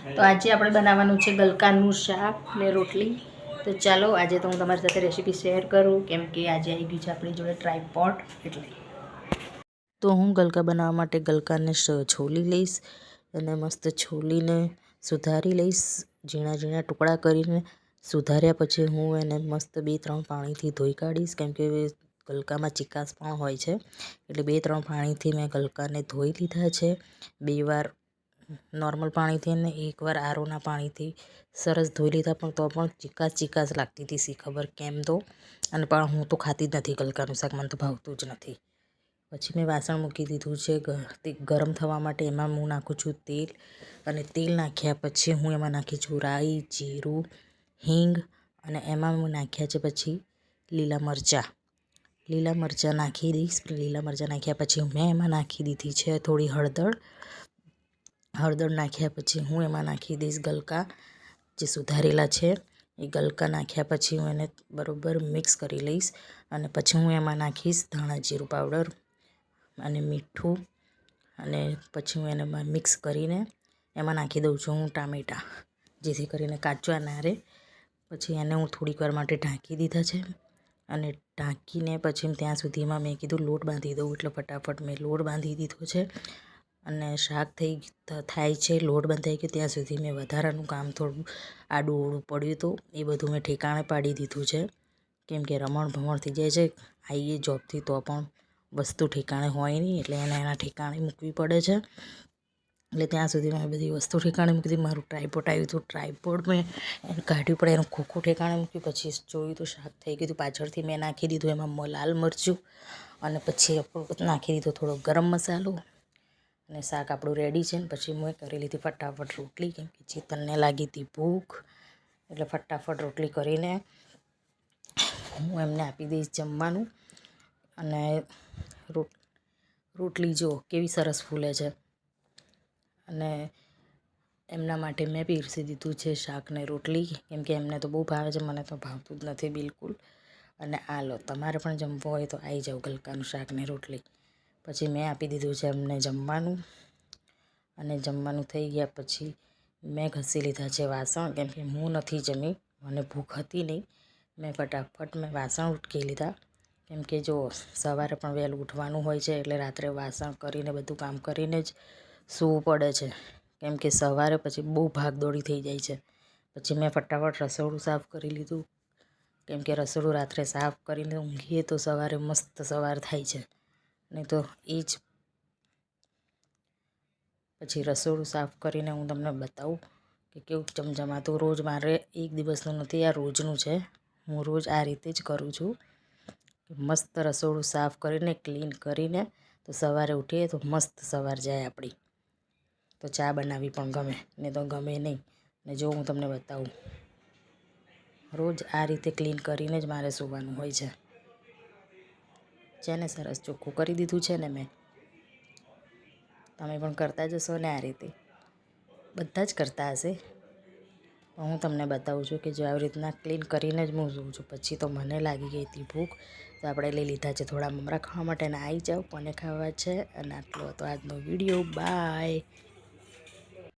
તો આજે આપણે બનાવવાનું છે ગલકાનું શાક ને રોટલી. તો ચાલો આજે તો હું તમારી સાથે રેસીપી શેર કરું, કેમ કે આજે આવી ગયું છે આપણી જોડે ટ્રાયપોડ એટલે. તો હું ગલકા બનાવવા માટે ગલકાને છોલી લઈશ અને મસ્ત છોલીને સુધારી લઈશ, ઝીણા ઝીણા ટુકડા કરીને. સુધાર્યા પછી હું એને મસ્ત 2-3 પાણીથી ધોઈ કાઢીશ, કેમ કે ગલકામાં ચીકાશ પણ હોય છે. એટલે 2-3 પાણીથી મેં ગલકાને ધોઈ લીધા છે. 2 વાર નોર્મલ પાણીથી અને 1 વાર આરોના પાણીથી સરસ ધોઈ લીધા, પણ તો પણ ચીકાશ લાગતી હતી, શી ખબર કેમ તો. અને પણ હું તો ખાતી જ નથી ગલકાનું શાક, મને તો ભાવતું જ નથી. પછી મેં વાસણ મૂકી દીધું છે તે ગરમ થવા માટે. એમાં હું નાખું છું તેલ, અને તેલ નાખ્યા પછી હું એમાં નાખી છું રાઈ, જીરું, હિંગ, અને એમાં હું નાખ્યા છે પછી લીલા મરચાં નાખી દઈશ. લીલા મરચાં નાખ્યા પછી મેં એમાં નાખી દીધી છે થોડી હળદર નાખ્યા પછી હું એમાં નાખી દઈશ ગલકા જે સુધારેલા છે. એ ગલકા નાખ્યા પછી હું એને બરાબર મિક્સ કરી લઈશ, અને પછી હું એમાં નાખીશ ધાણા જીરું પાવડર અને મીઠું, અને પછી હું એને મિક્સ કરીને એમાં નાખી દઉં છું હું ટામેટાં, જેથી કરીને કાચા ના રહે. પછી એને હું થોડીક વાર માટે ઢાંકી દીધા છે, અને ઢાંકીને પછી ત્યાં સુધીમાં મેં કીધું લોટ બાંધી દઉં, એટલે ફટાફટ મેં લોટ બાંધી દીધો છે. અને શાક થાય છે, લોટ બંધાઈ ગયો ત્યાં સુધી મેં વધારાનું કામ થોડું આડું અવળું પડ્યું હતું, એ બધું મેં ઠેકાણે પાડી દીધું છે. કેમ કે રમણ ભમણ થઈ જાય છે આવીએ જોબથી, તો પણ વસ્તુ ઠેકાણે હોય નહીં, એટલે એને એના ઠેકાણે મૂકવી પડે છે. એટલે ત્યાં સુધી મેં બધી વસ્તુ ઠેકાણે મૂકી દીધી. મારું ટ્રાયપોડ આવ્યું હતું, ટ્રાયપોડ મેં એને કાઢ્યું, પણ એનું ખોખું ઠેકાણે મૂક્યું. પછી જોયું તો શાક થઈ ગયું હતું. પાછળથી મેં નાખી દીધું એમાં લાલ મરચું, અને પછી નાખી દીધો થોડો ગરમ મસાલો, અને શાક આપણું રેડી છે. ને પછી મેં કરી લીધી ફટાફટ રોટલી, કેમ કે ચેતનને લાગી હતી ભૂખ, એટલે ફટાફટ રોટલી કરીને હું એમને આપી દઈશ જમવાનું. અને રોટલી જો કેવી સરસ ફૂલે છે, અને એમના માટે મેં પીરસી દીધું છે શાકને રોટલી, કેમ કે એમને તો બહુ ભાવે છે, મને તો ભાવતું જ નથી બિલકુલ. અને આ લો, તમારે પણ જમવું હોય તો આવી જાઓ ગલકાનું શાક ને રોટલી. પછી મેં આપી દીધું છે એમને જમવાનું, અને જમવાનું થઈ ગયા પછી મેં ઘસી લીધા છે વાસણ, કેમ કે હું નથી જમી, મને ભૂખ હતી નહીં. મેં ફટાફટ વાસણ ઉટકી લીધા, કેમ કે જો સવારે પણ વહેલું ઉઠવાનું હોય છે, એટલે રાત્રે વાસણ કરીને બધું કામ કરીને જ સૂવું પડે છે. કેમ કે સવારે પછી બહુ ભાગદોડી થઈ જાય છે. પછી મેં ફટાફટ રસોડું સાફ કરી લીધું, કેમ કે રસોડું રાત્રે સાફ કરીને ઊંઘીએ તો સવારે મસ્ત સવાર થાય છે. નહીં તો એ જ પછી રસોડું સાફ કરીને હું તમને બતાવું કે કેવું ચમચમાતું. રોજ મારે એક દિવસનું નથી, આ રોજનું છે. હું રોજ આ રીતે જ કરું છું. મસ્ત રસોડું સાફ કરીને ક્લીન કરીને તો સવારે ઉઠીએ તો મસ્ત સવાર જાય આપણી. તો ચા બનાવી પણ ગમે, ને તો ગમે નહીં. ને જો હું તમને બતાવું, રોજ આ રીતે ક્લીન કરીને જ મારે સૂવાનું હોય છે ને. સરસ ચોખ્ખું કરી દીધું છે ને મેં. તમે પણ કરતા જશો ને આ રીતે, બધા જ કરતા હશે. હું તમને બતાવું છું કે જો આવી રીતના ક્લીન કરીને જ હું સૂવું છું. પછી તો મને લાગી ગઈ હતી ભૂખ, તો આપણે લઈ લીધા છે થોડા મમરા ખાવા માટે, અને આવી જાઓ કોને ખાવા છે. અને આટલો હતો આજનો વિડીયો. બાય.